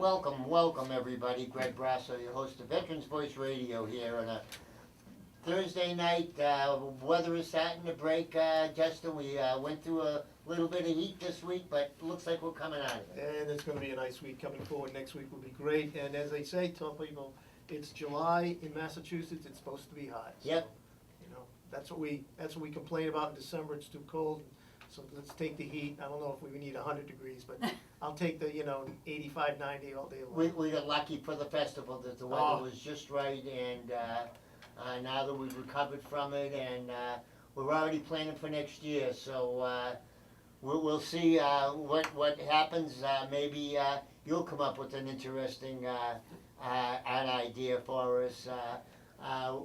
Welcome everybody. Greg Brasso, your host of Veterans Voice Radio here on a Thursday night. Weather is starting to break, Justin. We went through a little bit of heat this week, but it looks like we're coming out of it. And it's going to be a nice week coming forward. Next week will be great. And as they say, tell people, it's July in Massachusetts. It's supposed to be hot. Yep. So, you know, that's what we complain about in December. It's too cold. So let's take the heat. I don't know if we need 100 degrees, but I'll take the 85, 90 all day long. We got lucky for the festival that the weather was just right, and now that we've recovered from it, and we're already planning for next year. So we'll see what happens. Maybe you'll come up with an interesting an idea for us.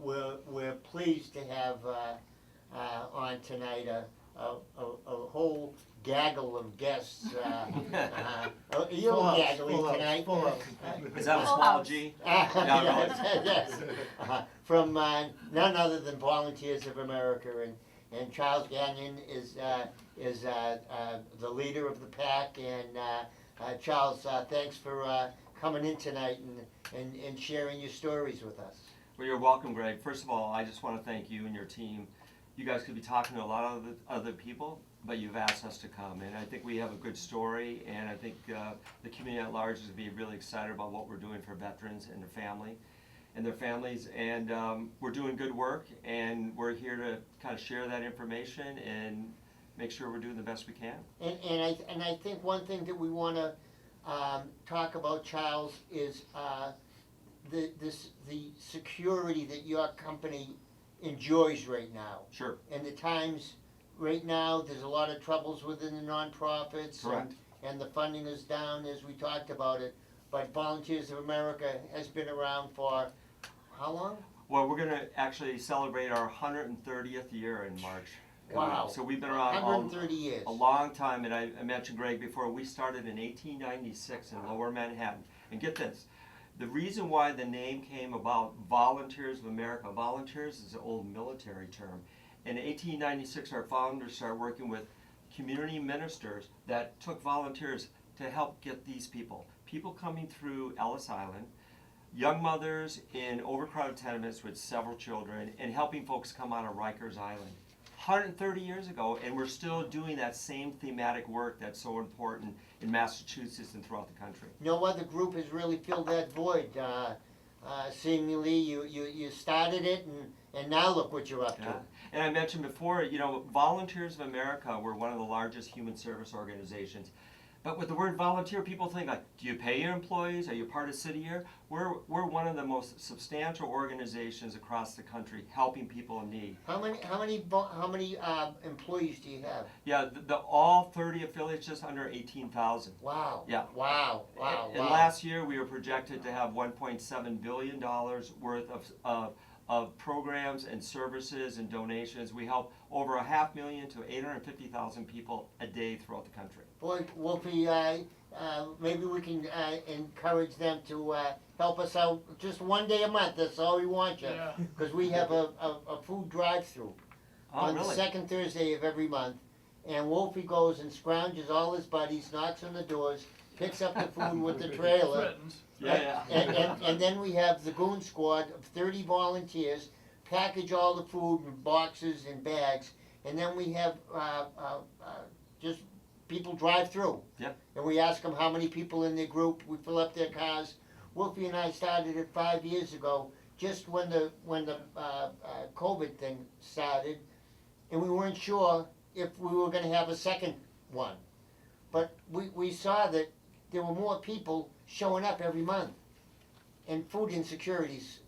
We're pleased to have on tonight a whole gaggle of guests. You're gaggling tonight. Full house. Is that a small G? Yes. From none other than Volunteers of America, and Charles Gagnon is the leader of the pack. And Charles, thanks for coming in tonight and sharing your stories with us. Well, you're welcome, Greg. First of all, I just want to thank you and your team. You guys could be talking to a lot of other people, but you've asked us to come, and I think we have a good story, and I think the community at large is going to be really excited about what we're doing for veterans and their families, and we're doing good work, and we're here to kind of share that information and make sure we're doing the best we can. And I think one thing that we want to talk about, Charles, is the security that your company enjoys right now. Sure. And the times right now, there's a lot of troubles within the nonprofits. Correct. And the funding is down, as we talked about it. But Volunteers of America has been around for how long? Well, we're going to actually celebrate our 130th year in March. Wow. So we've been around 130 years. A long time, and I mentioned, Greg, before, we started in 1896 in Lower Manhattan. And get this, the reason why the name came about, Volunteers of America, volunteers is an old military term. In 1896, our founders started working with community ministers that took volunteers to help get these people coming through Ellis Island, young mothers in overcrowded tenements with several children, and helping folks come out of Rikers Island. 130 years ago, and we're still doing that same thematic work that's so important in Massachusetts and throughout the country. No other group has really filled that void. Seemingly, you started it, and now look what you're up to. Yeah. And I mentioned before, Volunteers of America, we're one of the largest human service organizations. But with the word volunteer, people think like, do you pay your employees? Are you part of City Year? We're one of the most substantial organizations across the country helping people in need. How many employees do you have? Yeah, the all 30 affiliates, just under 18,000. Wow. Yeah. Wow. And last year we were projected to have $1.7 billion worth of programs and services and donations. We help over 500,000 to 850,000 people a day throughout the country. Boy, Wolfie, maybe we can encourage them to help us out just one day a month. That's all we want you. Because we have a food drive-through on the second Thursday of every month. And Wolfie goes and scrounges all his buddies, knocks on the doors, picks up the food with the trailer. And then we have the Goon Squad of 30 volunteers, package all the food in boxes and bags, and then we have just people drive through. Yeah. And we ask them how many people in their group. We fill up their cars. Wolfie and I started it 5 years ago, just when the COVID thing started, and we weren't sure if we were going to have a second one. But we saw that there were more people showing up every month, and food insecurity's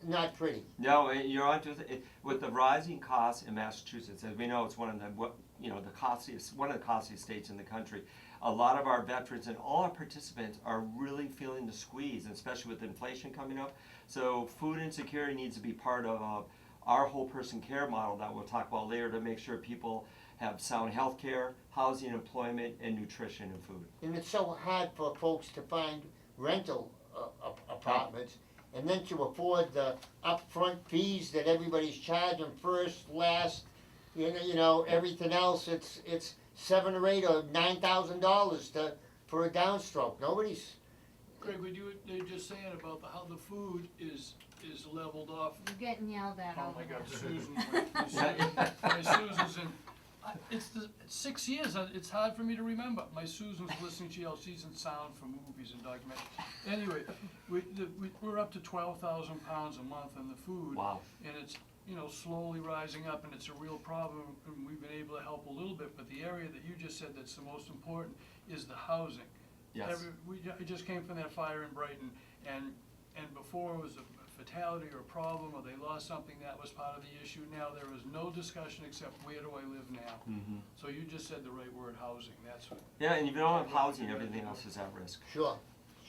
not pretty. No, you're onto it. With the rising costs in Massachusetts, as we know, it's one of the costliest states in the country. A lot of our veterans and all our participants are really feeling the squeeze, especially with inflation coming up. So food insecurity needs to be part of our whole person care model that we'll talk about later, to make sure people have sound health care, housing, employment, and nutrition and food. And it's so hard for folks to find rental apartments, and then to afford the upfront fees that everybody's charging first, last, everything else. It's $7,000 or $8,000 or $9,000 for a downstroke. Nobody's Greg, they're just saying about how the food is leveled off. You're getting yelled at Oh over my God, there. Susan, my Susan's in, it's 6 years, it's hard for me to remember. My Susan's listening, she's in sound for movies and documentaries. Anyway, we're up to 12,000 pounds a month on the food. Wow. And it's, slowly rising up, and it's a real problem, and we've been able to help a little bit, but the area that you just said that's the most important is the housing. Yes. I just came from that fire in Brighton, and before it was a fatality or a problem, or they lost something, that was part of the issue. Now there is no discussion except where do I live now? Mm-hmm. So you just said the right word, housing, that's what. Yeah, and if you don't have housing, everything else is at risk. Sure,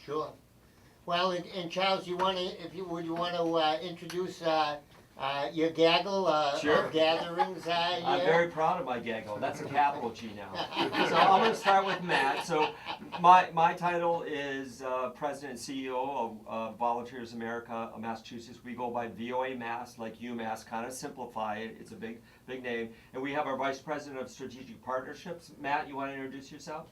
sure. Well, and Charles, would you want to introduce your gaggle Sure. of gatherings I'm here? very proud of my gaggle. That's a capital G now. So I'm going to start with Matt. So my title is President and CEO of Volunteers America of Massachusetts. We go by VOA Mass, like UMass, kind of simplify it. It's a big name. And we have our Vice President of Strategic Partnerships. Matt, you want to introduce yourself?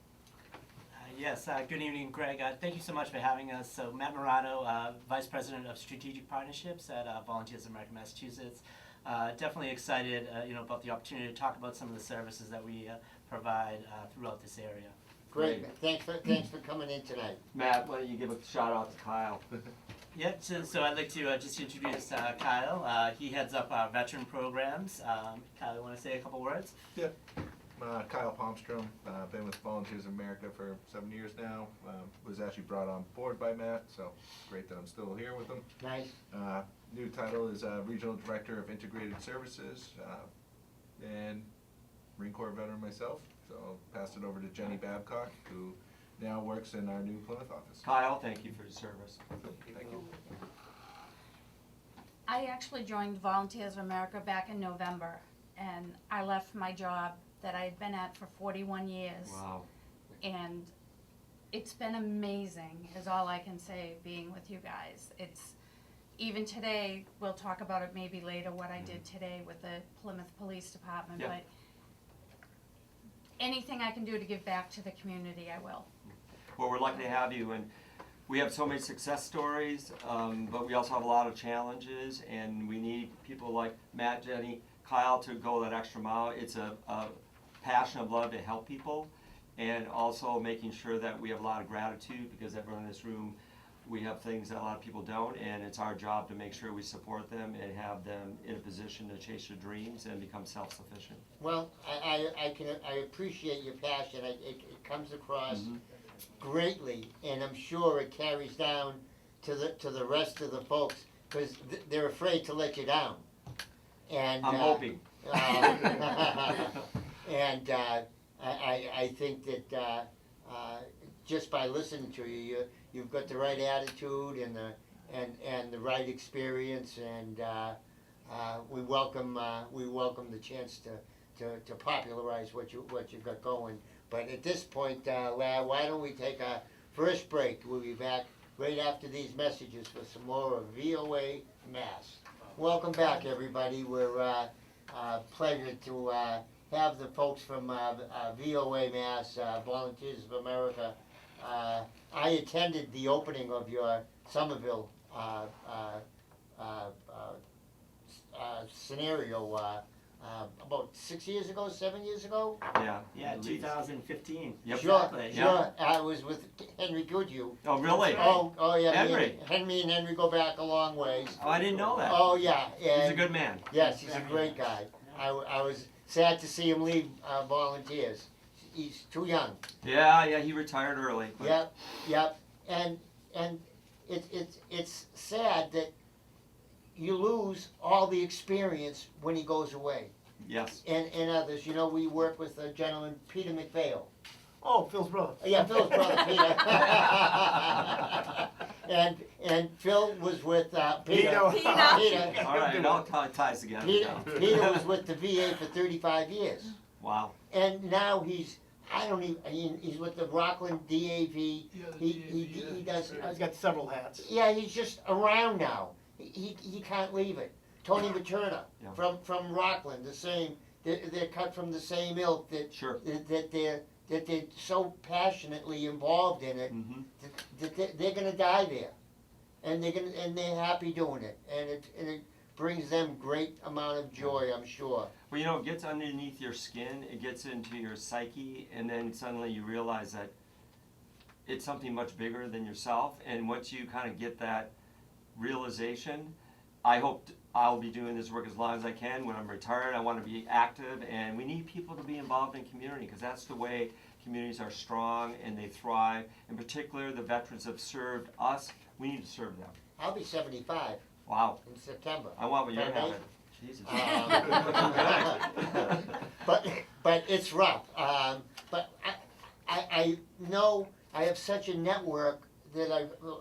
Yes, good evening, Greg. Thank you so much for having us. So Matt Morano, Vice President of Strategic Partnerships at Volunteers of America, Massachusetts. Definitely excited, about the opportunity to talk about some of the services that we provide throughout this area. Great. Thanks for coming in tonight. Matt, why don't you give a shout out to Kyle? Yeah, so I'd like to just introduce Kyle. He heads up our veteran programs. Kyle, you want to say a couple words? Yeah. Kyle Palmstrom, been with Volunteers of America for 7 years now. Was actually brought on board by Matt, so great that I'm still here with him. Nice. New title is Regional Director of Integrated Services, and Marine Corps veteran myself. So I'll pass it over to Jenny Babcock, who now works in our new Plymouth office. Kyle, thank you for your service. Thank you. I actually joined Volunteers of America back in November, and I left my job that I had been at for 41 years. Wow. And it's been amazing, is all I can say, being with you guys. It's, even today, we'll talk about it maybe later, what I did today with the Plymouth Police Department, Yeah. but anything I can do to give back to the community, I will. Well, we're lucky to have you, and we have so many success stories, but we also have a lot of challenges, and we need people like Matt, Jenny, Kyle to go that extra mile. It's a passion of love to help people, and also making sure that we have a lot of gratitude, because everyone in this room, we have things that a lot of people don't, and it's our job to make sure we support them and have them in a position to chase their dreams and become self-sufficient. Well, I appreciate your passion. It comes across Mhm. greatly, and I'm sure it carries down to the rest of the folks, because they're afraid to let you down. And I'm hoping. And I think that just by listening to you, you've got the right attitude and the right experience, and we welcome the chance to popularize what you've got going. But at this point, Lad, why don't we take our first break? We'll be back right after these messages for some more of VOA Mass. Welcome back, everybody. We're pleasure to have the folks from VOA Mass, Volunteers of America. I attended the opening of your Somerville scenario about 6 years ago, 7 years ago. Yeah. Yeah, at least. 2015. Yep. Sure, Exactly. sure. I was with Henry Goodhue. Oh, really? Oh yeah. Henry. Me and Henry go back a long ways. Oh, I didn't know that. Oh yeah. He's a And good man. yes, he's a great guy. I was sad to see him leave Volunteers. He's too young. Yeah, he retired early. But Yep. And it's sad that you lose all the experience when he goes away. Yes. And others, we work with a gentleman, Peter McPhail. Oh, Phil's brother. Yeah, Phil's brother, Peter. and Phil was with Peter. Peter. All right, it all ties together. Peter was with the VA for 35 years. Wow. And now he's with the Rockland DAV. Yeah, the He does. He's got several hats. Yeah, he's just around now. He can't leave it. Tony Materna Yeah. from Rockland, the same. They're cut from the same ilk that Sure. that that they're so passionately involved in it, Mhm. that they're gonna die there. And they're happy doing it, and it brings them great amount of joy, I'm sure. Well, you know, it gets underneath your skin, it gets into your psyche, and then suddenly you realize that it's something much bigger than yourself. And once you kind of get that realization, I hope I'll be doing this work as long as I can. When I'm retired, I want to be active, and we need people to be involved in community, because that's the way communities are strong and they thrive. In particular, the veterans have served us. We need to serve them. I'll be 75 Wow, in September. I want what you're Can I? having. Jesus. But it's rough. But I know I have such a network that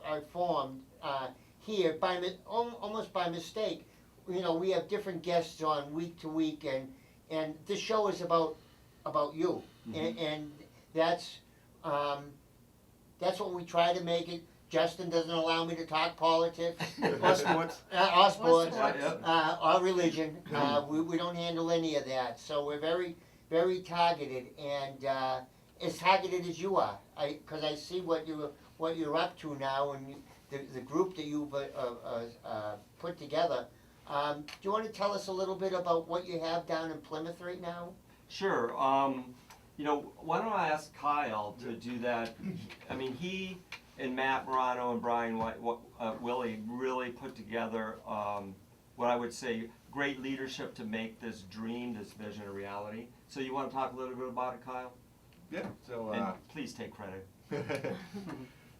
I've formed here almost by mistake. You know, we have different guests on week to week, and this show is about you, and that's what we try to make it. Justin doesn't allow me to talk politics. Or sports. Or sports, Yeah, or religion. We don't handle any of that. So we're very, very targeted, and as targeted as you are. Because I see what you're up to now, and the group that you've put together. Do you want to tell us a little bit about what you have down in Plymouth right now? Sure. You know, why don't I ask Kyle to do that? I mean, he and Matt Morano and Brian Willie really put together what I would say great leadership to make this dream, this vision a reality. So you want to talk a little bit about it, Kyle? Yeah, so, And please take credit.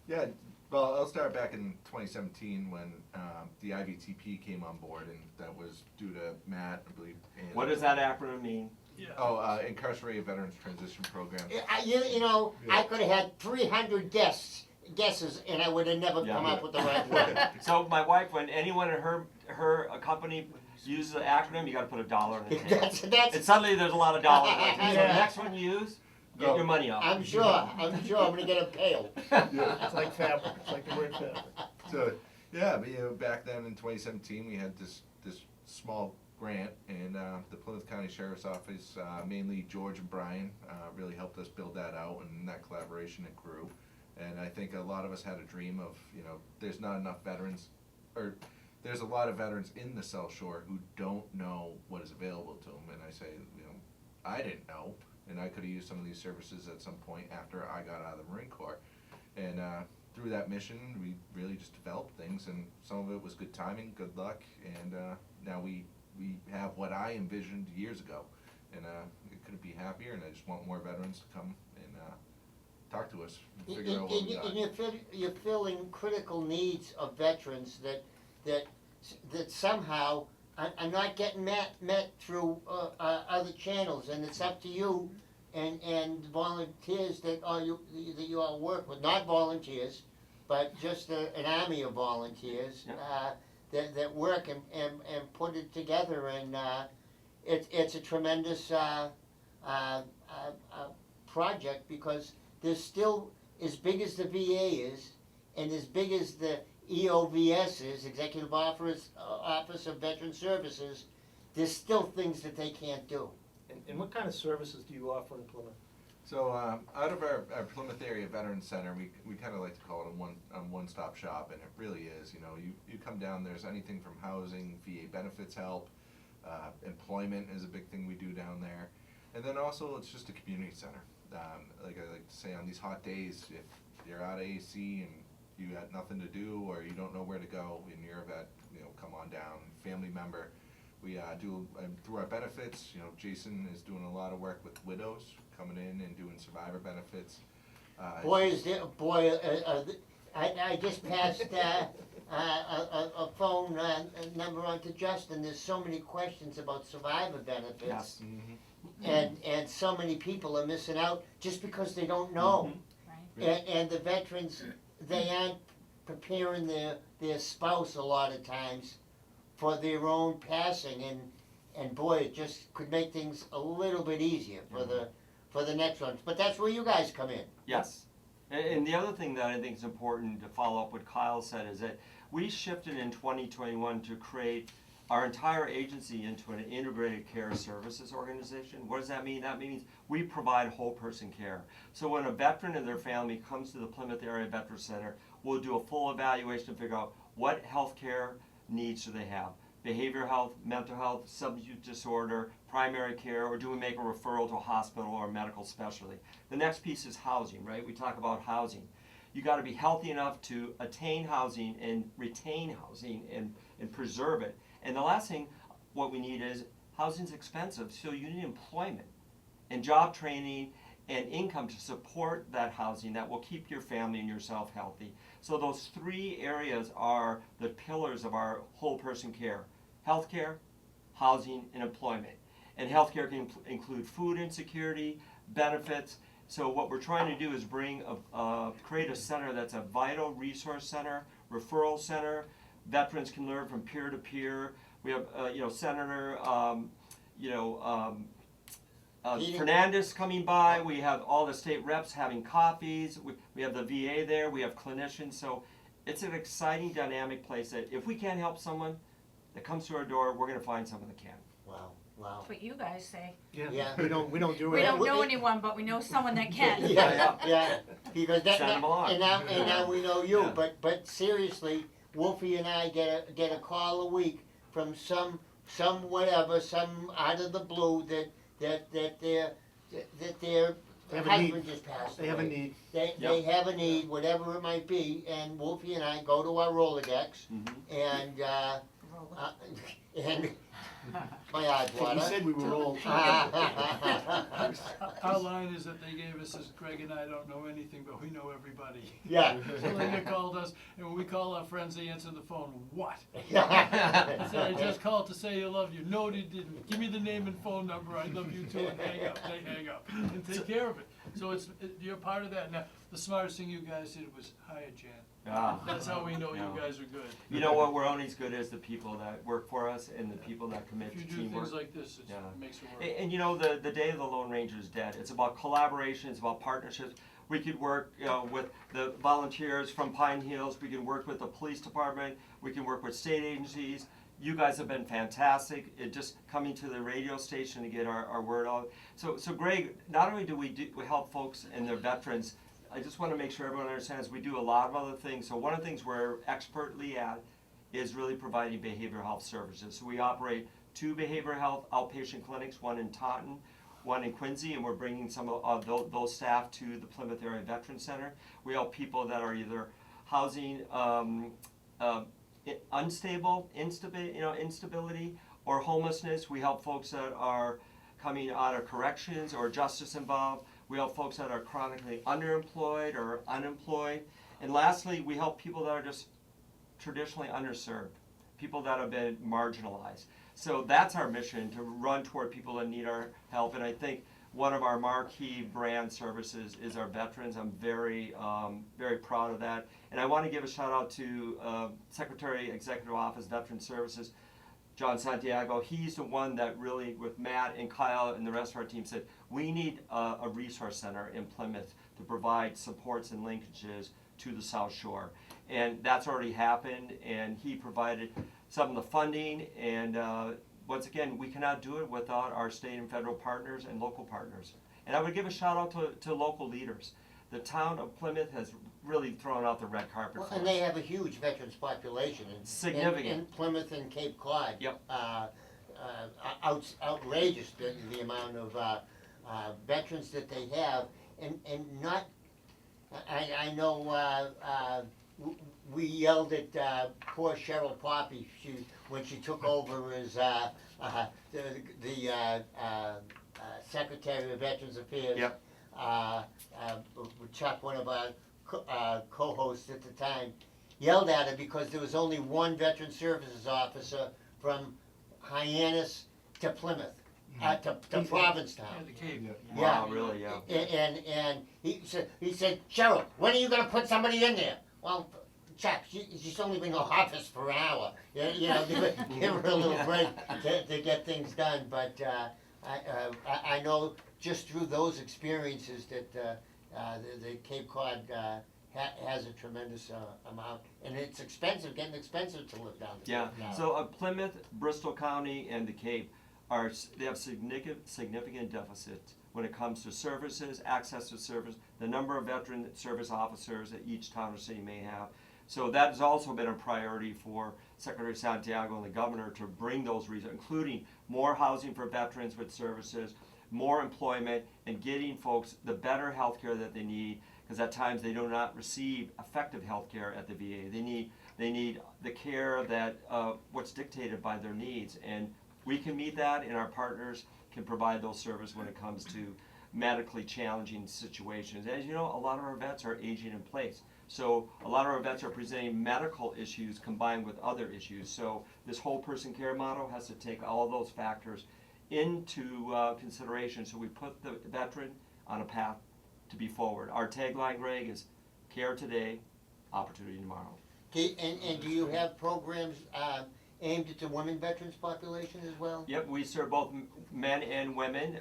yeah, well, I'll start back in 2017 when the IVTP came on board, and that was due to Matt, I believe. And What does that acronym mean? Yeah. Oh, Incarcerated Veterans Transition Program. You know, I could have had 300 guesses, and I would have never Yeah. come up with the right word. So my wife, when anyone in her company uses the acronym, you got to put $1 in the table. That's. And suddenly there's a lot of dollars. Right there. So the Yeah. next one you use, get your money off. I'm sure I'm gonna get a pail. It's like fabric, it's like the word fabric. So, yeah, but, you know, back then in 2017, we had this small grant, and the Plymouth County Sheriff's Office, mainly George and Brian, really helped us build that out, and in that collaboration it grew. And I think a lot of us had a dream of, you know, there's not enough veterans, or there's a lot of veterans in the South Shore who don't know what is available to them. And I say, you know, I didn't know, and I could have used some of these services at some point after I got out of the Marine Corps. And through that mission, we really just developed things, and some of it was good timing, good luck, and now we have what I envisioned years ago. And I couldn't be happier, and I just want more veterans to come and talk to us and figure out what we got. And you're filling critical needs of veterans that somehow are not getting met through other channels, and it's up to you and volunteers that you all work with, not volunteers, but just an army of volunteers that work and put it together, and it's a tremendous project, because there's still, as big as the VA is, and as big as the EOVS is, Executive Office of Veteran Services, there's still things that they can't do. And what kind of services do you offer in Plymouth? So out of our Plymouth Area Veterans Center, we kind of like to call it a one-stop shop, and it really is. You know, you come down, there's anything from housing, VA benefits help, employment is a big thing we do down there, and then also it's just a community center. Like I like to say, on these hot days, if you're out of AC and you got nothing to do, or you don't know where to go, and you're a vet, you know, come on down. Family member, we do through our benefits. You know, Jason is doing a lot of work with widows, coming in and doing survivor benefits. I just passed a phone number on to Justin. There's so many questions about survivor benefits. Yes. And so many people are missing out just because they don't know. Right. And the veterans, they aren't preparing their spouse a lot of times for their own passing, and boy, it just could make things a little bit easier for the next ones. But that's where you guys come in. Yes. And the other thing that I think is important to follow up what Kyle said is that we shifted in 2021 to create our entire agency into an integrated care services organization. What does that mean? That means we provide whole person care. So when a veteran and their family comes to the Plymouth Area Veteran Center, we'll do a full evaluation to figure out what health care needs do they have. Behavioral health, mental health, substance disorder, primary care, or do we make a referral to a hospital or a medical specialty? The next piece is housing, right? We talk about housing. You gotta be healthy enough to attain housing and retain housing and preserve it. And the last thing, what we need is, housing's expensive, so you need employment and job training and income to support that housing that will keep your family and yourself healthy. So those three areas are the pillars of our whole person care: healthcare, housing, and employment. And healthcare can include food insecurity, benefits. So what we're trying to do is create a center that's a vital resource center, referral center. Veterans can learn from peer to peer. We have, Senator, Fernandez coming by. We have all the state reps having coffees. We have the VA there. We have clinicians. So it's an exciting, dynamic place that if we can't help someone that comes to our door, we're going to find someone that can. Wow, wow. That's what you guys say. Yeah. We don't do it. We don't know anyone, but we know someone that can. Yeah, because that, Send 'em along. and now we know you, Yeah. but seriously, Wolfie and I get a call a week from some out of the blue that their They have a husband need. just passed They have a away. need. They have a need, whatever it might be, and Wolfie and I go to our Rolodex, and my eyes He water. said we were old. Our line is that they gave us is Greg and I don't know anything, but we know everybody. Yeah. So they called us, and when we call our friends, they answer the phone, what? I Yeah. said, I just called to say I love you. No, they didn't. Give me the name and phone number, I love you too, and hang up. They hang up, and take care of it. So you're part of that. Now, the smartest thing you guys did was hire Jan. That's how we know you guys are good. You know what? We're only as good as the people that work for us and the people that commit If you to do teamwork. things like this, it Yeah. makes it work. And the day of the Lone Ranger is dead. It's about collaboration, it's about partnerships. We could work with the volunteers from Pine Hills, we can work with the police department, we can work with state agencies. You guys have been fantastic. It just coming to the radio station to get our word out. So Greg, not only do we help folks and their veterans, I just want to make sure everyone understands we do a lot of other things. So one of the things we're expertly at is really providing behavioral health services. So we operate 2 behavioral health outpatient clinics, one in Taunton, one in Quincy, and we're bringing some of those staff to the Plymouth Area Veteran Center. We help people that are either housing unstable, instability, or homelessness. We help folks that are coming out of corrections or justice involved. We help folks that are chronically underemployed or unemployed. And lastly, we help people that are just traditionally underserved, people that have been marginalized. So that's our mission, to run toward people that need our help. And I think one of our marquee brand services is our veterans. I'm very proud of that. And I want to give a shout out to Secretary, Executive Office, Veteran Services, John Santiago. He's the one that really, with Matt and Kyle and the rest of our team, said, we need a resource center in Plymouth to provide supports and linkages to the South Shore. And that's already happened, and he provided some of the funding, and once again, we cannot do it without our state and federal partners and local partners. And I would give a shout out to local leaders. The town of Plymouth has really thrown out the red carpet Well, for and us. they have a huge veterans population Significant. in Plymouth and Cape Cod. Yep. Outrageous, the amount of veterans that they have, and not, I know we yelled at poor Cheryl Poppy when she took over as the Secretary of Veterans Affairs. Yep. Chuck, one of our co-hosts at the time, yelled at her because there was only one veteran services officer from Hyannis to Plymouth, to Provincetown. Yeah, the Cape. Wow, really, yeah. And he said, Cheryl, when are you gonna put somebody in there? Well, Chuck, she's only been in office for an hour. Give her a little break to get things done. But I know just through those experiences that the Cape Cod has a tremendous amount, and it's expensive, getting expensive to live down Yeah, there now. so Plymouth, Bristol County, and the Cape they have significant deficits when it comes to services, access to service, the number of veteran service officers that each town or city may have. So that has also been a priority for Secretary Santiago and the governor to bring those reasons, including more housing for veterans with services, more employment, and getting folks the better health care that they need, because at times they do not receive effective health care at the VA. They need the care that what's dictated by their needs, and we can meet that, and our partners can provide those services when it comes to medically challenging situations. As you know, a lot of our vets are aging in place. So a lot of our vets are presenting medical issues combined with other issues. So this whole person care model has to take all of those factors into consideration. So we put the veteran on a path to be forward. Our tagline, Greg, is care today, opportunity tomorrow. Okay, and do you have programs aimed at the women veterans population as well? Yep, we serve both men and women.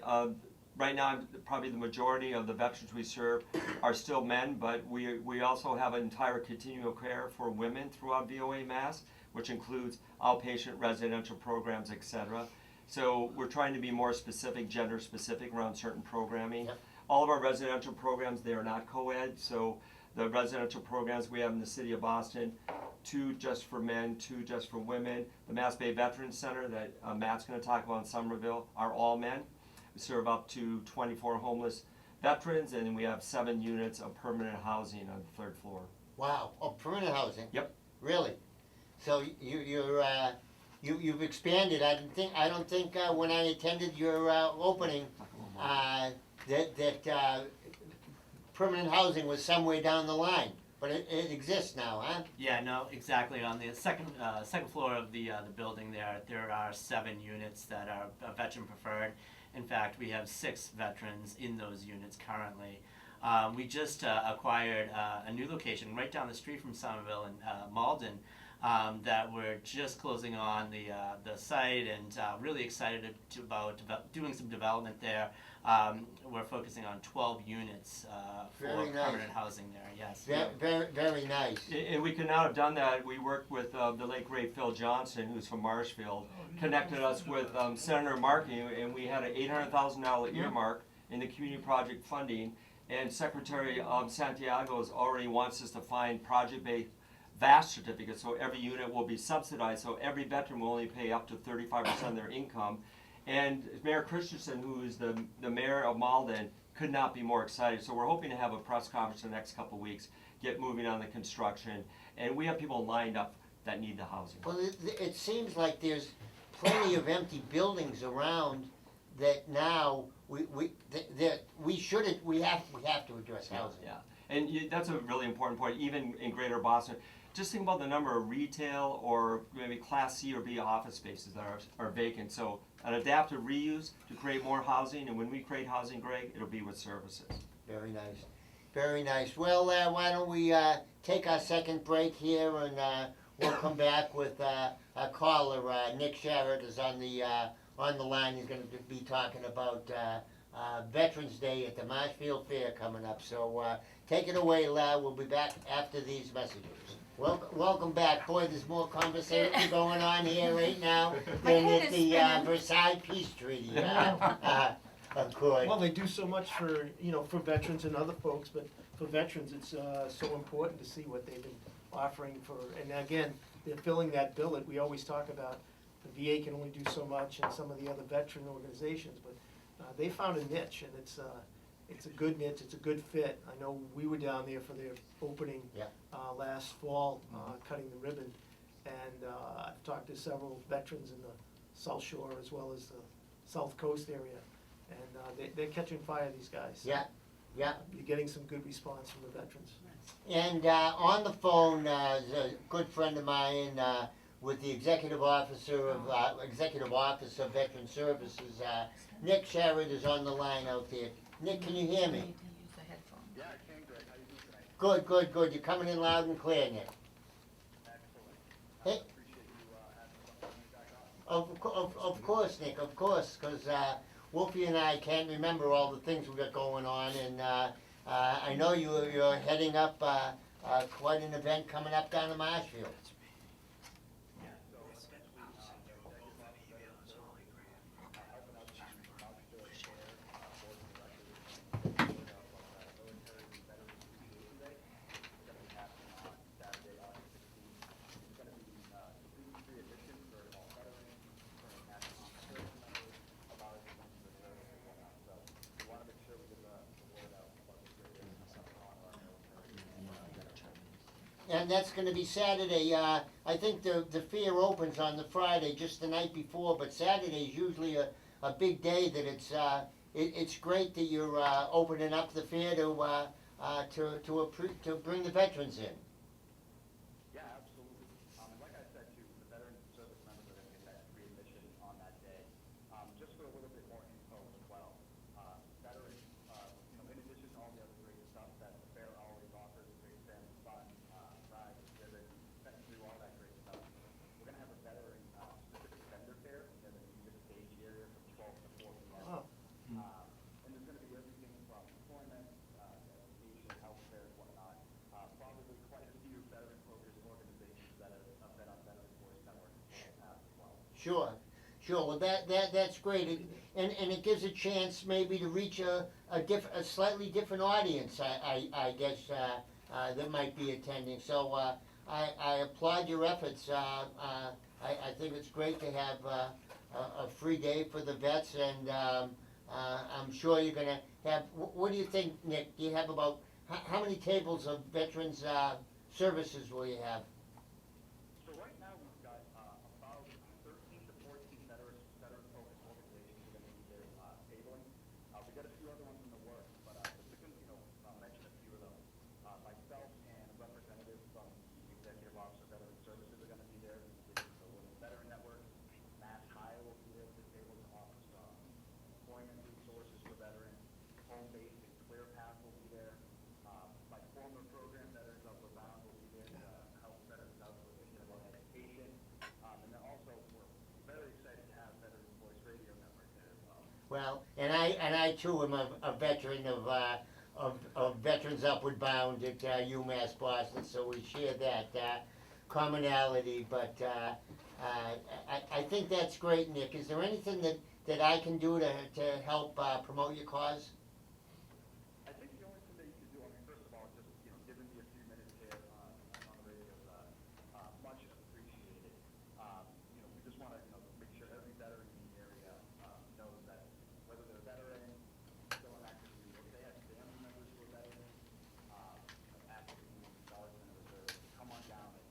Right now, probably the majority of the veterans we serve are still men, but we also have an entire continuum of care for women throughout VOA Mass, which includes outpatient residential programs, etc. So we're trying to be more specific, gender specific around certain programming. Yep. All of our residential programs, they are not co-ed, so the residential programs we have in the city of Boston, 2 just for men, 2 just for women. The Mass Bay Veterans Center that Matt's going to talk about in Somerville are all men. We serve up to 24 homeless veterans, and then we have 7 units of permanent housing on the 3rd floor. Wow, oh, permanent housing? Yep. Really? So you've expanded. I don't think when I attended your opening that permanent housing was somewhere down the line, but it exists now, huh? Yeah, no, exactly. On the second floor of the building there are 7 units that are veteran preferred. In fact, we have 6 veterans in those units currently. We just acquired a new location right down the street from Somerville in Malden that we're just closing on the site, and really excited about doing some development there. We're focusing on 12 units for Very nice. permanent housing there, yes. Very nice. And we could not have done that. We worked with the late great Phil Johnson, who's from Marshfield, connected us with Senator Markey, and we had an $800,000 earmark in the community project funding. And Secretary Santiago already wants us to find project-based VAST certificates, so every unit will be subsidized, so every veteran will only pay up to 35% of their income. And Mayor Christensen, who is the mayor of Malden, could not be more excited. So we're hoping to have a press conference in the next couple of weeks, get moving on the construction, and we have people lined up that need the housing. Well, it seems like there's plenty of empty buildings around that now we have to address housing. Yeah, and that's a really important point, even in Greater Boston. Just think about the number of retail or maybe Class C or B office spaces that are vacant. So an adaptive reuse to create more housing, and when we create housing, Greg, it'll be with services. Very nice. Very nice. Well, why don't we take our second break here, and we'll come back with a caller. Nick Sharrett is on the line. He's going to be talking about Veterans Day at the Marshfield Fair coming up. So take it away, Lau. We'll be back after these messages. Welcome back. Boy, there's more conversation going on here right now than at the Versailles Peace Treaty. Of course. Well, they do so much for veterans and other folks, but for veterans, it's so important to see what they've been offering for. And again, they're filling that billet. We always talk about the VA can only do so much, and some of the other veteran organizations, but they found a niche, and it's a good niche. It's a good fit. I know we were down there for their opening last fall, cutting the ribbon, and I've talked to several veterans in the South Shore as well as the South Coast area, and they're catching fire, these guys. Yeah. You're getting some good response from the veterans. And on the phone is a good friend of mine with the Executive Office of Veteran Services. Nick Sharrett is on the line out there. Nick, can you hear me? Yeah, I can, Greg. How you doing tonight? Good. You're coming in loud and clear, Nick. Excellent. Hey. Appreciate you asking about me back on. Of course, Nick, of course, because Wolfie and I can't remember all the things we got going on, and I know you're heading up, quite an event coming up down in Marshfield. And that's gonna be Saturday, I think the fair opens on the Friday, just the night before, but Saturday's usually a big day that it's great that you're, opening up the fair to bring the veterans in. Yeah, absolutely. And like I said too, the veteran service members are gonna get that free admission on that day. Just for a little bit more info as well, veterans, in addition to all the other great stuff that the fair always offers, great family fun, rides, exhibits, through all that great stuff. We're gonna have a veteran, specific vendor fair in the music stage area from 12 to 4 p.m. Oh. And there's gonna be everything from employment, education, healthcare, and whatnot. Probably quite a few veteran-focused organizations that have been on Veteran Voice Network in the past as well. Sure, well, that's great, and it gives a chance maybe to reach a slightly different audience, I guess, that might be attending, so, I applaud your efforts, I think it's great to have, a free day for the vets, and, I'm sure you're gonna have, what do you think, Nick, do you have about, how many tables of veterans, services will you have? So right now, we've got about 13 to 14 veteran-focused organizations who are going to be there tabling. We got a few other ones in the works, but just to mention a few of them. Myself and a representative from the Executive Office of Veteran Services are going to be there. The Women's Veteran Network, Mass Hire will be there at the table to offer some employment resources for veterans. Home Base and Clear Path will be there. My former program, Veterans Upward Bound, will be there to help veterans out with thinking about education. And then also, we're very excited to have Veterans Voice Radio Network there as well. Well, and I too am a veteran of Veterans Upward Bound at UMass Boston, so we share that commonality. But I think that's great, Nick. Is there anything that I can do to help promote your cause? I think the only thing that you can do, first of all, just, giving me a few minutes here on the radio is much appreciated. We just want to, make sure every veteran in the area knows that whether they're a veteran, still an active duty, or if they have family members who are veterans, active duty, sergeant, and reserve, come on down and,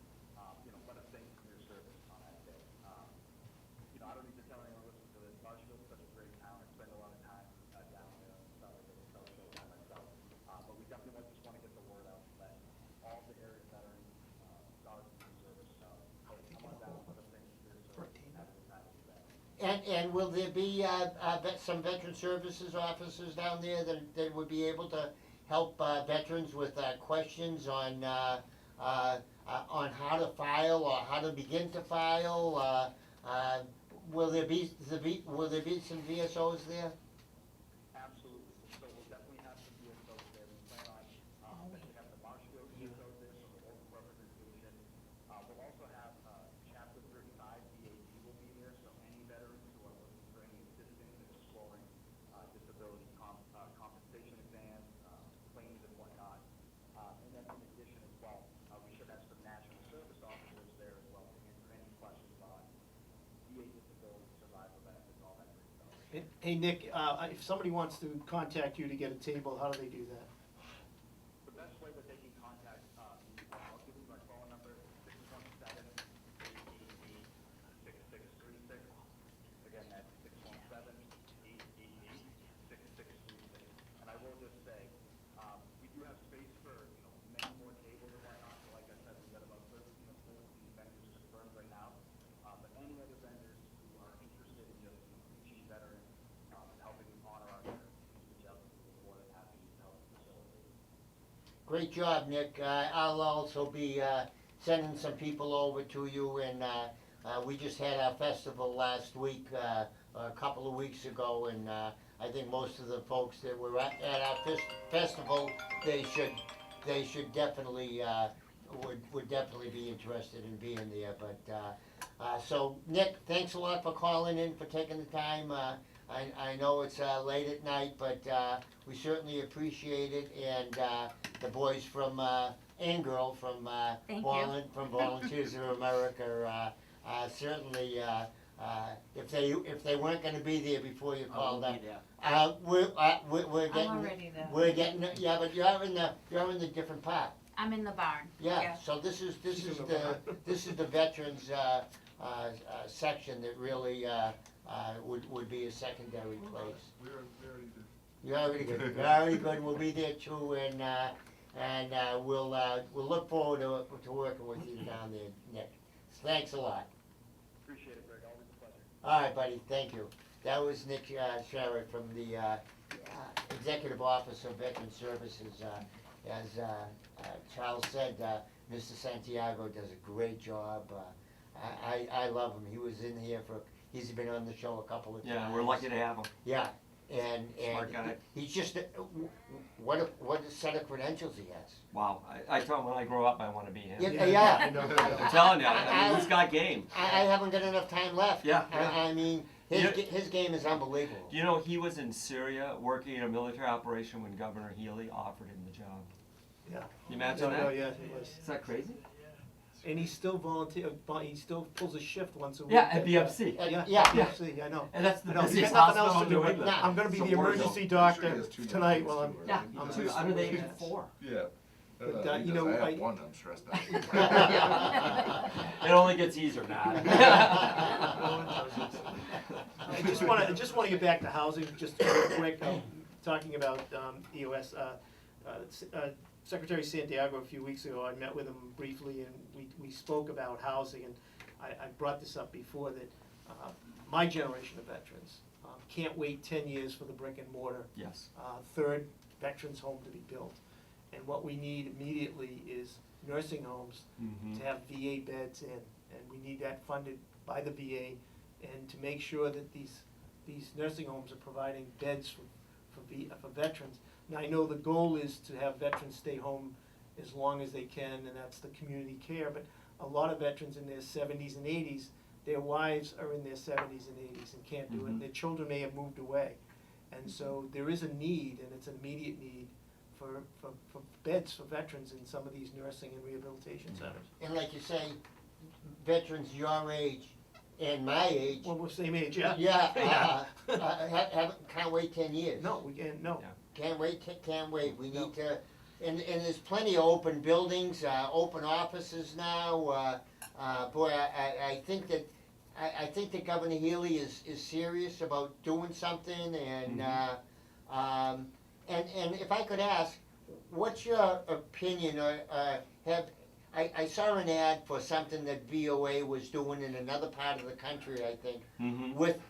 let us thank you for your service on that day. I don't need to tell anyone listening to this, Marshfield's such a great town. I spend a lot of time down there. It's not like a social by myself. But we definitely just want to get the word out that all the area veterans, sergeants, and reservists, come on down, let us thank you for your service. Have a good time with you there. And will there be some veteran services officers down there that would be able to help veterans with questions on how to file or how to begin to file? Will there be some VSOs there? Absolutely. So we'll definitely have some VSOs there. We plan on, we have the Marshfield VSOs there, so the local representation. We'll also have Chapter 35 VAD will be there, so any veterans who are looking for any assistance in exploring disability compensation exams, claims and whatnot. And then in addition as well, we should have some national service officers there as well to answer any questions on VA disability, survivor benefits, all that great stuff. Hey, Nick, if somebody wants to contact you to get a table, how do they do that? The best way that they can contact me, I'll give you my phone number, 617-888-6636. Again, that's 617-888-6636. And I will just say, we do have space for, many more tables and whatnot. So like I said, we've got about 13 or 14 vendors confirmed right now. But any other vendors who are interested in just reaching veterans, helping honor our veterans, reach out to me, we're more than happy to help facilitate. Great job, Nick. I'll also be sending some people over to you, and we just had our festival last week, a couple of weeks ago, and I think most of the folks that were at our festival, they should definitely, would definitely be interested in being there, but, so Nick, thanks a lot for calling in, for taking the time, I know it's, late at night, but, we certainly appreciate it, and, the boys from, and girl from, Thank you. from Volunteers of America, certainly, if they weren't gonna be there before you called up, we're I'm getting, already there. we're getting, yeah, but you're in the different part. I'm in the barn. Yeah, so this is the veterans, section that really, would be a secondary place. We're already good. You're already good, you're already good, we'll be there too, and we'll look forward to working with you down there, Nick. Thanks a lot. Appreciate it, Greg, always a pleasure. All right, buddy, thank you. That was Nick Sherritt from the Executive Office of Veteran Services. As Charles said, Mr. Santiago does a great job. I love him. He was in here he's been on the show a couple of times. Yeah, we're lucky to have him. Yeah, and Smart guy. he's just, what a set of credentials he has. Wow, I told him when I grow up I want to be him. Yeah. I'm telling you, I mean, he's got game. I haven't got enough time left. Yeah. I mean, his game is unbelievable. You know, he was in Syria working in a military operation when Governor Healy offered him the job. Yeah. You imagine that? No, yeah, it was. Is that crazy? And he still he still pulls a shift once a week. Yeah, at BFC. Yeah, see, I know. And that's the No, he's busiest got nothing else hospital to in do, New but England. I'm gonna be It's the a war zone. emergency I'm doctor sure he has two tonight different while I'm. things to Yeah, do, I'm right? two, under the age of 4. Yeah. But, He you does. know, I I- have one, I'm stressed out. It only gets easier now. I just wanna get back to housing, just real quick, talking about, EOS, Secretary Santiago a few weeks ago, I met with him briefly and we spoke about housing, and I brought this up before that, my generation of veterans, can't wait 10 years for the brick and mortar, Yes. third veterans home to be built. And what we need immediately is nursing homes Mhm. to have VA beds in, and we need that funded by the VA, and to make sure that these nursing homes are providing beds for veterans. Now, I know the goal is to have veterans stay home as long as they can, and that's the community care, but a lot of veterans in their 70s and 80s, their wives are in their 70s and 80s and can't do it, Mhm. and their children may have moved away. And so there is a need, and it's an immediate need, for beds for veterans in some of these nursing and rehabilitation centers. And like you say, veterans your age and my age, Well, we're same age, yeah? can't wait 10 years. No, we can't, no. Yeah. Can't wait, can't wait. We No. need to, and there's plenty of open buildings, open offices now. Boy, I think that Governor Healy is serious about doing something, and, and if I could ask, what's your opinion, I saw an ad for something that VOA was doing in another part of the country, I think, Mhm. with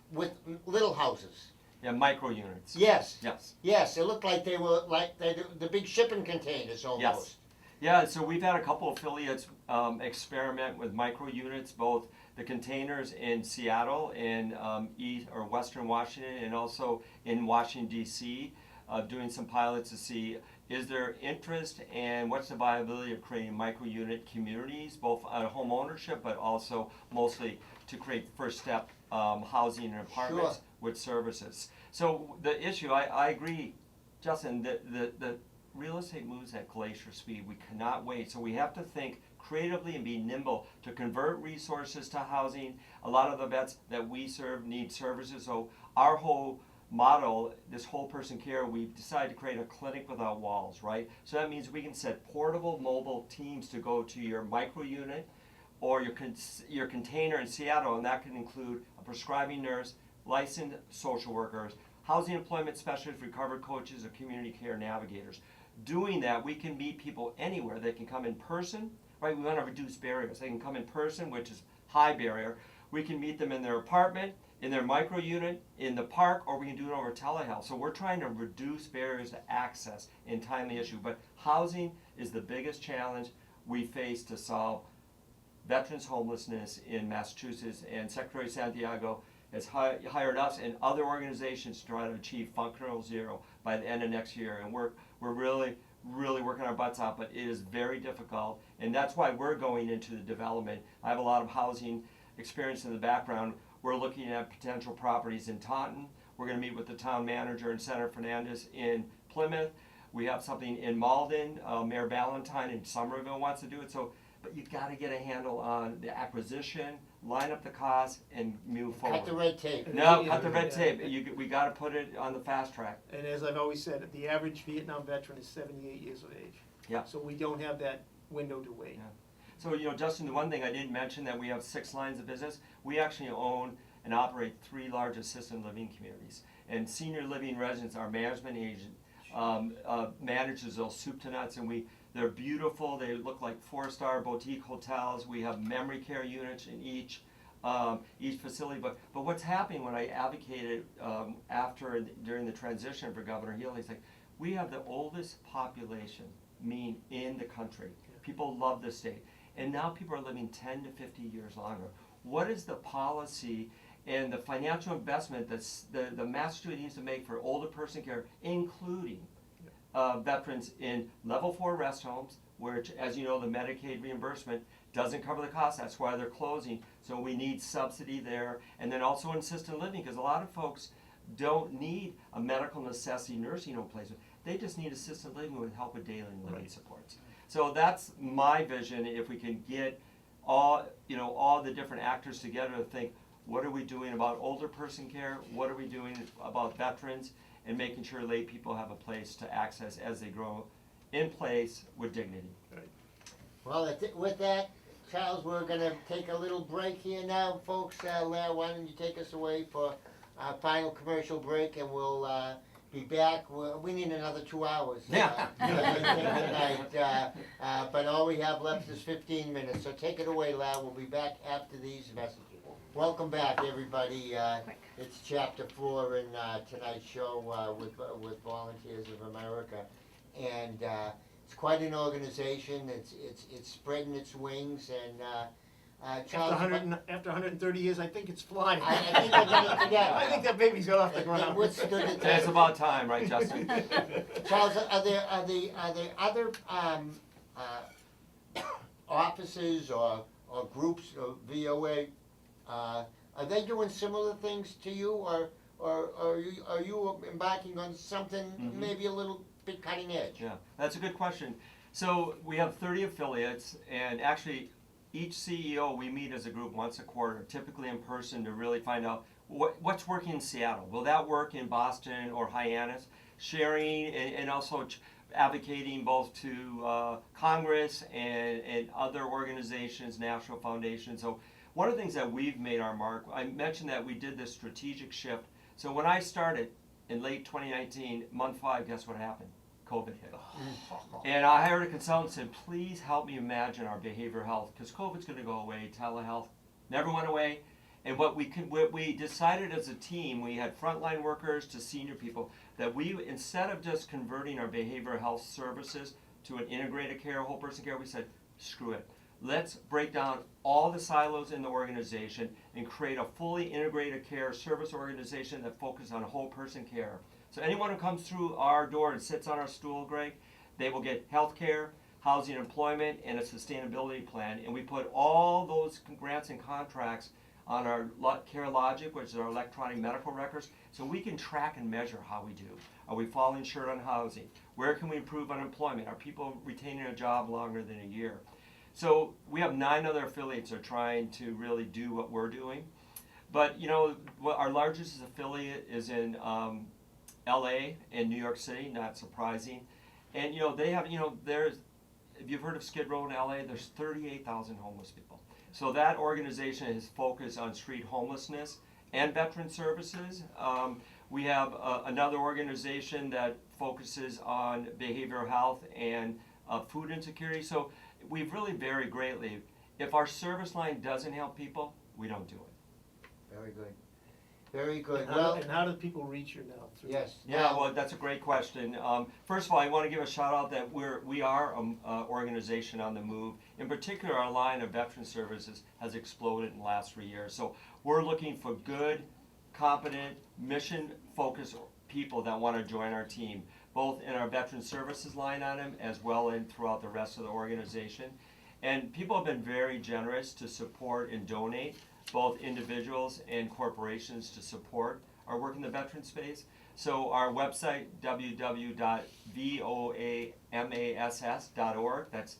little houses. Yeah, micro units. Yes, Yes. yes, it looked like they were like the big shipping containers almost. Yes. Yeah, so we've had a couple affiliates experiment with micro units, both the containers in Seattle, in East or Western Washington, and also in Washington D.C., doing some pilots to see is there interest and what's the viability of creating micro unit communities, both home ownership, but also mostly to create first step housing and apartments Sure. with services. So the issue, I agree, Justin, the real estate moves at glacier speed. We cannot wait. So we have to think creatively and be nimble to convert resources to housing. A lot of the vets that we serve need services. So our whole model, this whole person care, we've decided to create a clinic without walls, right? So that means we can set portable mobile teams to go to your micro unit or your container in Seattle, and that can include a prescribing nurse, licensed social workers, housing employment specialists, recovery coaches, or community care navigators. Doing that, we can meet people anywhere. They can come in person, right? We want to reduce barriers. They can come in person, which is high barrier. We can meet them in their apartment, in their micro unit, in the park, or we can do it over telehealth. So we're trying to reduce barriers to access in timely issue. But housing is the biggest challenge we face to solve veterans homelessness in Massachusetts. And Secretary Santiago has hired us and other organizations to try to achieve functional zero by the end of next year. And we're really working our butts out, but it is very difficult. And that's why we're going into the development. I have a lot of housing experience in the background. We're looking at potential properties in Taunton. We're going to meet with the town manager and Senator Fernandez in Plymouth. We have something in Malden. Mayor Ballantyne in Somerville wants to do it. So, but you got to get a handle on the acquisition, line up the costs, and move forward. Cut the red tape. No, cut the red tape. We got to put it on the fast track. And as I've always said, the average Vietnam veteran is 78 years of age. Yeah. So we don't have that window to wait. Yeah. So, Justin, the one thing I didn't mention, that we have 6 lines of business. We actually own and operate 3 large assisted living communities. And senior living residents, our management agent manages those soup to nuts, and they're beautiful. They look like 4-star boutique hotels. We have memory care units in each facility. But what's happening when I advocated during the transition for Governor Healy, he's like, we have the oldest population in the country. People love the state. And now people are living 10 to 50 years longer. What is the policy and the financial investment that the Massachusetts needs to make for older person care, including veterans in level 4 rest homes, which, as you know, the Medicaid reimbursement doesn't cover the cost. That's why they're closing. So we need subsidy there. And then also in assisted living, because a lot of folks don't need a medical necessity nursing home placement. They just need assisted living with help with daily living supports. So that's my vision. If we can get all the different actors together to think, what are we doing about older person care? What are we doing about veterans? And making sure lay people have a place to access as they grow in place with dignity. Well, with that, Charles, we're gonna take a little break here now, folks. Lara, why don't you take us away for our final commercial break, and we'll be back. We need another 2 hours. Tonight, but all we have left is 15 minutes, so take it away, Lara. We'll be back after these messages. Welcome back, everybody. It's Chapter 4 in tonight's show with Volunteers of America, and it's quite an organization. It's spreading its wings, and Charles, After 130 years, I think it's flying. I think we're gonna, yeah, I think that baby's got off the it ground. withstood the And it's test. about time, right, Justin? Charles, are there other offices or groups of VOA? Are they doing similar things to you, or are you embarking on something maybe a little bit cutting edge? Yeah, that's a good question. So we have 30 affiliates, and actually each CEO, we meet as a group once a quarter, typically in person, to really find out what's working in Seattle. Will that work in Boston or Hyannis? Sharing and also advocating both to Congress and other organizations, national foundations. So one of the things that we've made our mark, I mentioned that we did this strategic shift. So when I started in late 2019, month 5, guess what happened? COVID hit. And I hired a consultant and said, please help me imagine our behavioral health, because COVID's going to go away. Telehealth never went away. And what we decided as a team, we had frontline workers to senior people, that we, instead of just converting our behavioral health services to an integrated care, whole person care, we said, screw it. Let's break down all the silos in the organization and create a fully integrated care service organization that focuses on whole person care. So anyone who comes through our door and sits on our stool, Greg, they will get health care, housing, employment, and a sustainability plan. And we put all those grants and contracts on our CareLogic, which is our electronic medical records, so we can track and measure how we do. Are we falling short on housing? Where can we improve unemployment? Are people retaining a job longer than a year? So we have 9 other affiliates that are trying to really do what we're doing. But our largest affiliate is in LA and New York City, not surprising. And they have, there's, if you've heard of Skid Row in LA, there's 38,000 homeless people. So that organization is focused on street homelessness and veteran services. We have another organization that focuses on behavioral health and food insecurity. So we've really varied greatly. If our service line doesn't help people, we don't do it. Very good. Very good. And how do people reach you now? Yes. Yeah, well, that's a great question. First of all, I want to give a shout out that we are an organization on the move. In particular, our line of veteran services has exploded in the last 3 years. So we're looking for good competent, mission-focused people that want to join our team, both in our veteran services line item as well and throughout the rest of the organization. And people have been very generous to support and donate, both individuals and corporations, to support our work in the veteran space. So our website, www.voamass.org, that's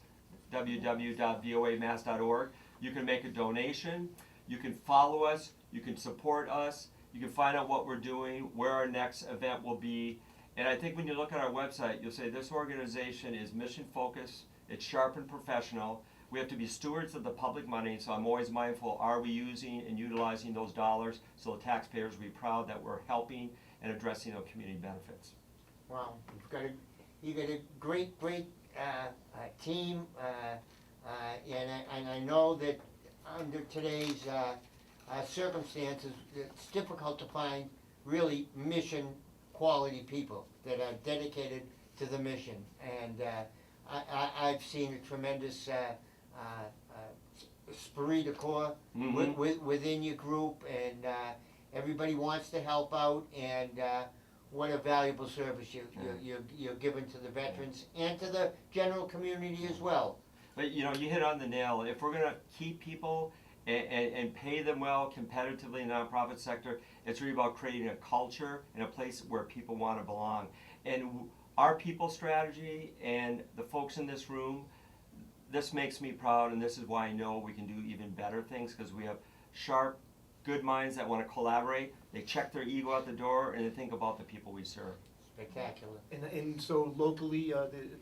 www.voamass.org. You can make a donation, you can follow us, you can support us, you can find out what we're doing, where our next event will be. And I think when you look at our website, you'll say this organization is mission focused, it's sharp and professional. We have to be stewards of the public money, so I'm always mindful, are we using and utilizing those dollars so the taxpayers will be proud that we're helping and addressing our community benefits. Wow, you got a great team, and I know that under today's circumstances, it's difficult to find really mission quality people that are dedicated to the mission. And I've seen a tremendous esprit de corps within your group, and everybody wants to help out, and what a valuable service you're giving to the veterans and to the general community as well. But you know, you hit on the nail. If we're gonna keep people and pay them well competitively in the nonprofit sector, it's really about creating a culture and a place where people want to belong. And our people strategy and the folks in this room, this makes me proud, and this is why I know we can do even better things, because we have sharp, good minds that want to collaborate. They check their ego at the door and they think about the people we serve. Spectacular. And so locally,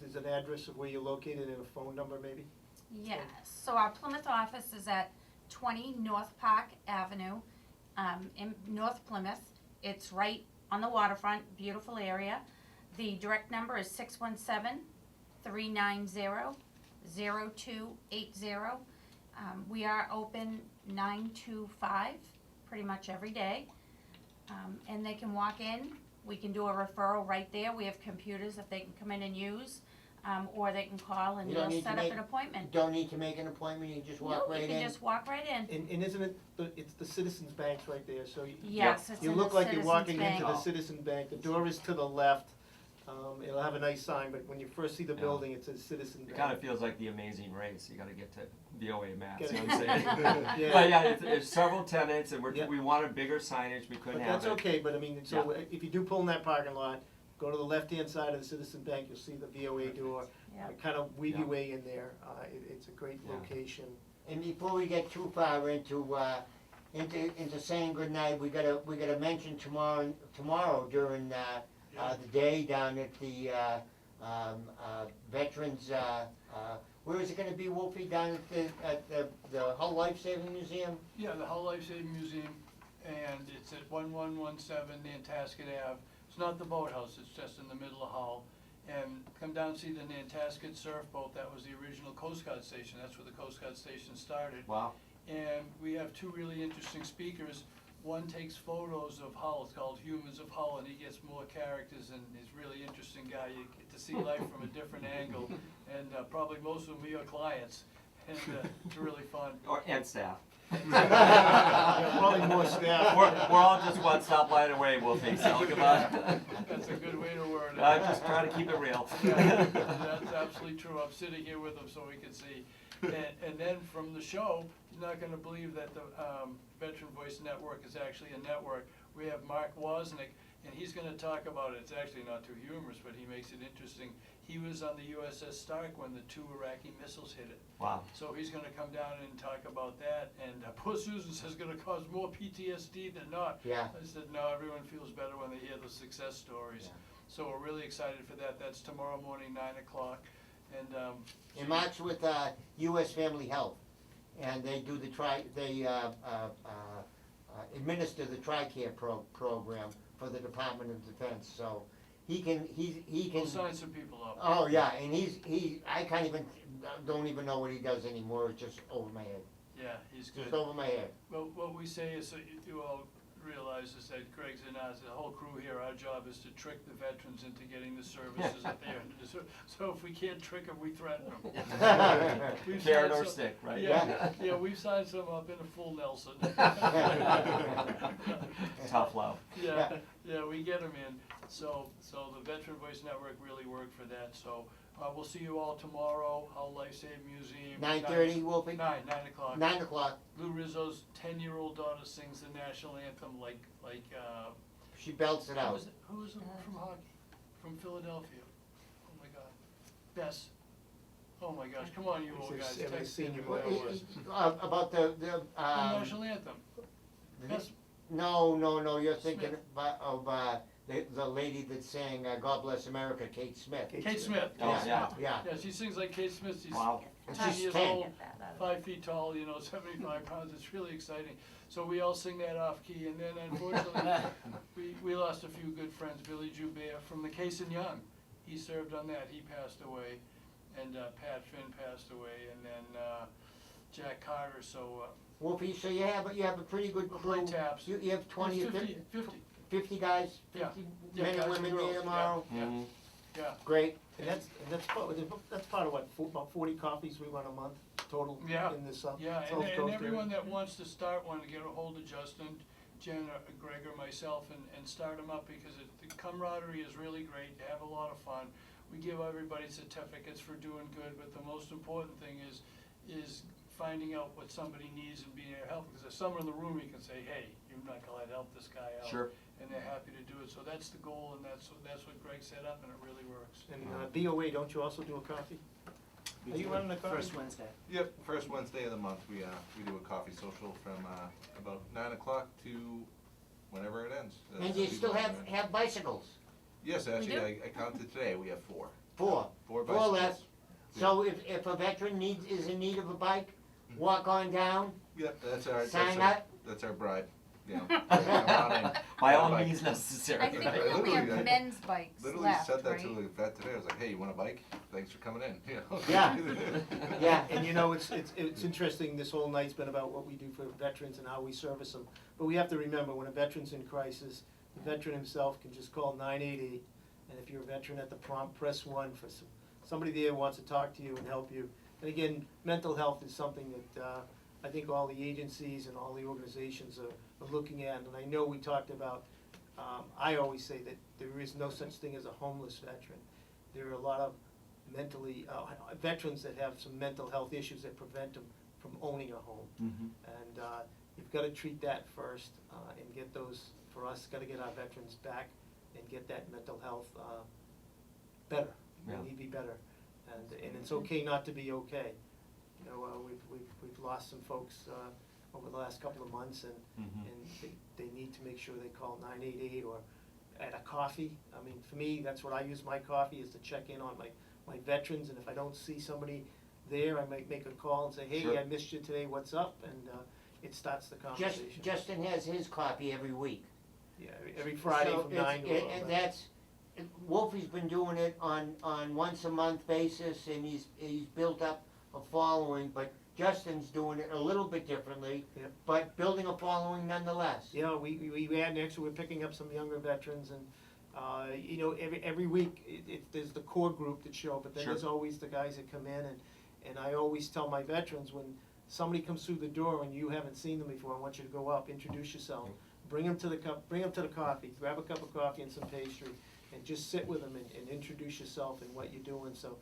there's an address of where you're located and a phone number maybe? Yes, so our Plymouth office is at 20 North Park Avenue, in North Plymouth. It's right on the waterfront, beautiful area. The direct number is 617-390-0280. We are open 9 to 5, pretty much every day. And they can walk in, we can do a referral right there. We have computers that they can come in and use, or they can call and You don't we'll need to set up make- an appointment. Don't need to make an appointment, you just walk No, right you in. can just walk right in. And isn't it, it's the Citizens Bank's right there, so Yes, it's you in the look like you're Citizens walking Bank. into the Citizen Bank. The door is to the left. It'll have a nice sign, but when you first see the Yeah. building, it says Citizen It Bank. kind of feels like the Amazing Race. You got to get to VOA Mass. Get You it. know what I'm saying? Yeah. But yeah, it's several tenants, and Yeah. we wanted bigger signage. We couldn't But have that's it. okay, but I mean, so if you do pull in that parking lot, go to the left-hand side of the Citizen Bank, you'll see the VOA door. Yeah. Kind of weave Yeah. your way in there. It's a great Yeah. location. And before we get too far into saying goodnight, we gotta mention tomorrow during the day down at the Veterans, where is it gonna be, Wolfie? Down at the Hull Life Saving Museum? Yeah, the Hull Life Saving Museum, and it's at 1117 Nantasket Ave. It's not the boathouse, it's just in the middle of Hull. And come down and see the Nantasket Surf Boat. That was the original Coast Guard station. That's where the Coast Guard station started. Wow. And we have two really interesting speakers. One takes photos of Hull, it's called Humans of Hull, and he gets more characters, and he's a really interesting guy. You get to see life from a different angle, and probably most of them are your clients, and it's really fun. And staff. Yeah, probably more staff. We're all just one stoplight away, Wolfie, so goodbye. That's a good way to word it. I'm just trying to keep it real. Yeah, that's absolutely true. I'm sitting here with him so we can see. And then from the show, you're not gonna believe that the Veteran Voice Network is actually a network. We have Mark Wozniak, and he's gonna talk about it. It's actually not too humorous, but he makes it interesting. He was on the USS Stark when the 2 Iraqi missiles hit it. Wow. So he's gonna come down and talk about that, and poor Susan says it's gonna cause more PTSD than not. Yeah. I said, no, everyone feels better when they hear the success stories. Yeah. So we're really excited for that. That's tomorrow morning, 9 o'clock, and, And Mark's with US Family Health, and they do the administer the TRICARE program for the Department of Defense, so he can. we'll sign some people up. Oh, yeah, and I don't even know what he does anymore, it's just over my head, Yeah, he's good. just over my head. Well, what we say is, well, realize is that Greg's and us, the whole crew here, our job is to trick the veterans into getting the services that they deserve. So if we can't trick them, we threaten them. We've Carrot signed or some- stick, right? Yeah, yeah, we've signed some up in a full Nelson. Tough love. Yeah, yeah, we get them in. So the Veteran Voice Network really worked for that. So we'll see you all tomorrow, Hull Life Saving Museum. 9:30, Wolfie? 9 o'clock. 9 o'clock. Lou Rizzo's 10-year-old daughter sings the national anthem like She belts it out. who was it from hockey? From Philadelphia. Oh my God. Bess. Oh my gosh, come on you old It's guys, a- every text me senior who that Well, was. About the, The national anthem. Bess, no, you're thinking Smith. of, the lady that sang, God Bless America, Kate Smith. Kate Smith. Oh, yeah. Yeah. Yeah, she sings like Kate Smith. She's Wow. And 10 she's years 10. old, 5 feet tall, 75 pounds. It's really exciting. So we all sing that off key, and then unfortunately, we lost a few good friends. Billy Joubert from the Case and Young, he served on that. He passed away, and Pat Finn passed away, and then Jack Carter. So Wolfie, so you have a pretty good we'll crew. play taps. You have 20 or 50, 50 guys, Yeah. 50 Yeah, men guys and and women girls. there tomorrow? Yeah. Mhm. Yeah. Great. And that's part of what, about 40 coffees we run a month total Yeah. in this, Yeah, South and Coast everyone area. that wants to start one, to get a hold of Justin, Jen, Greg, or myself, and start them up, because the camaraderie is really great, they have a lot of fun. We give everybody certificates for doing good, but the most important thing is finding out what somebody needs and being able to help, because there's someone in the room you can say, hey, you're not gonna help this guy out. Sure. And they're happy to do it, so that's the goal, and that's what Greg set up, and it really works. And BOA, don't you also do a coffee? We Are you do running a coffee? First Wednesday. Yep, first Wednesday of the month, we do a coffee social from, about 9 o'clock to whenever it ends. And you still have bicycles? Yes, actually, do? I counted today, we have 4. Four. 4 Four bicycles. left. So if a veteran is in need of a bike, walk on down, Yep, sign up. that's our bribe, you know. Come on in. By all Bike. means necessary. I think we I only literally- have men's bikes Literally left, said that right? to a vet today, I was like, hey, you want a bike? Thanks for coming in, you know? Yeah. Yeah. And it's interesting, this whole night's been about what we do for veterans and how we service them. But we have to remember, when a veteran's in crisis, the veteran himself can just call 988, and if you're a veteran at the prompt, press 1 for somebody there wants to talk to you and help you. And again, mental health is something that I think all the agencies and all the organizations are looking at. And I know we talked about, I always say that there is no such thing as a homeless veteran. There are a lot of veterans that have some mental health issues that prevent them from owning a home. Mhm. And you've got to treat that first and get those, for us, got to get our veterans back and get that mental health better. Yeah. We need to be better. And it's okay not to be okay. You know, we've lost some folks over the last couple of months, and Mhm. they need to make sure they call 988 or at a coffee. I mean, for me, that's what I use my coffee, is to check in on my veterans, and if I don't see somebody there, I might make a call and say, hey, Sure. I missed you today, what's up? And it starts the conversation. Justin has his copy every week. Yeah, every Friday So from it's- 9 to and 11. that's, Wolfie's been doing it on once a month basis, and he's built up a following, but Justin's doing it a little bit differently, Yep. but building a following nonetheless. Yeah, we add, actually, we're picking up some younger veterans, and, you know, every week, there's the core group that show, but then Sure. there's always the guys that come in, and I always tell my veterans, when somebody comes through the door and you haven't seen them before, I want you to go up, introduce yourself, bring them to the coffee, grab a cup of coffee and some pastry, and just sit with them and introduce yourself and what you're doing. So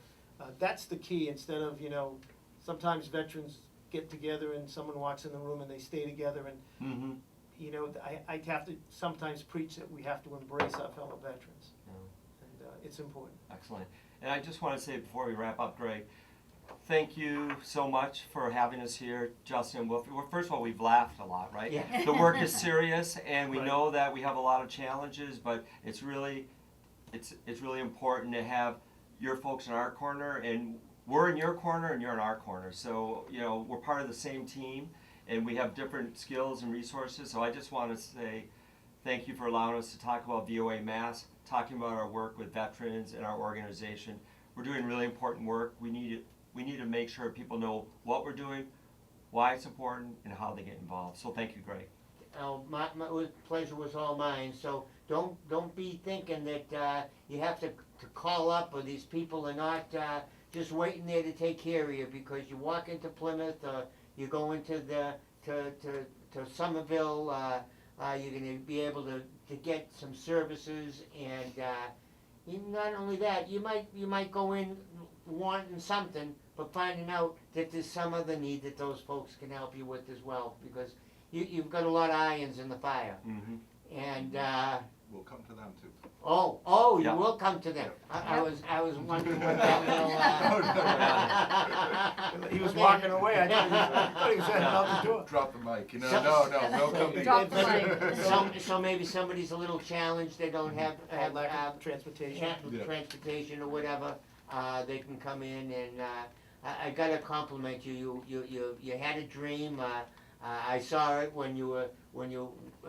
that's the key, instead of, you know, sometimes veterans get together and someone walks in the room and they stay together, and, Mhm. you know, I have to sometimes preach that we have to embrace our fellow veterans, Yeah. and it's important. Excellent. And I just want to say before we wrap up, Greg, thank you so much for having us here, Justin. Well, first of all, we've laughed a lot, right? Yeah. The work is serious, and we Right. know that we have a lot of challenges, but it's really important to have your folks in our corner, and we're in your corner and you're in our corner. So, you know, we're part of the same team, and we have different skills and resources. So I just want to say thank you for allowing us to talk about VOA Mass, talking about our work with veterans and our organization. We're doing really important work. We need to make sure people know what we're doing, why it's important, and how they get involved. So thank you, Greg. pleasure was all mine, so don't be thinking that, you have to call up, or these people are not, just waiting there to take care of you, because you walk into Plymouth, you go into to Somerville, you're gonna be able to get some services, and, not only that, you might go in wanting something, but finding out that there's some other need that those folks can help you with as well, because you've got a lot of irons in the fire. Mhm. And, We'll come to them too. you Yeah. will come to them. I was wondering what that little, He was walking away, I thought he was heading out the door. Drop the mic, you know, So- we'll come to you. Drop the mic. So maybe somebody's a little challenged, they don't have, Lack of transportation. Yeah. transportation or whatever, they can come in, and, I gotta compliment you, you had a dream, I saw it when you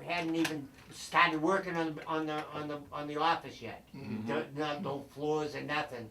hadn't even started working on the office yet. Mhm. No floors and nothing,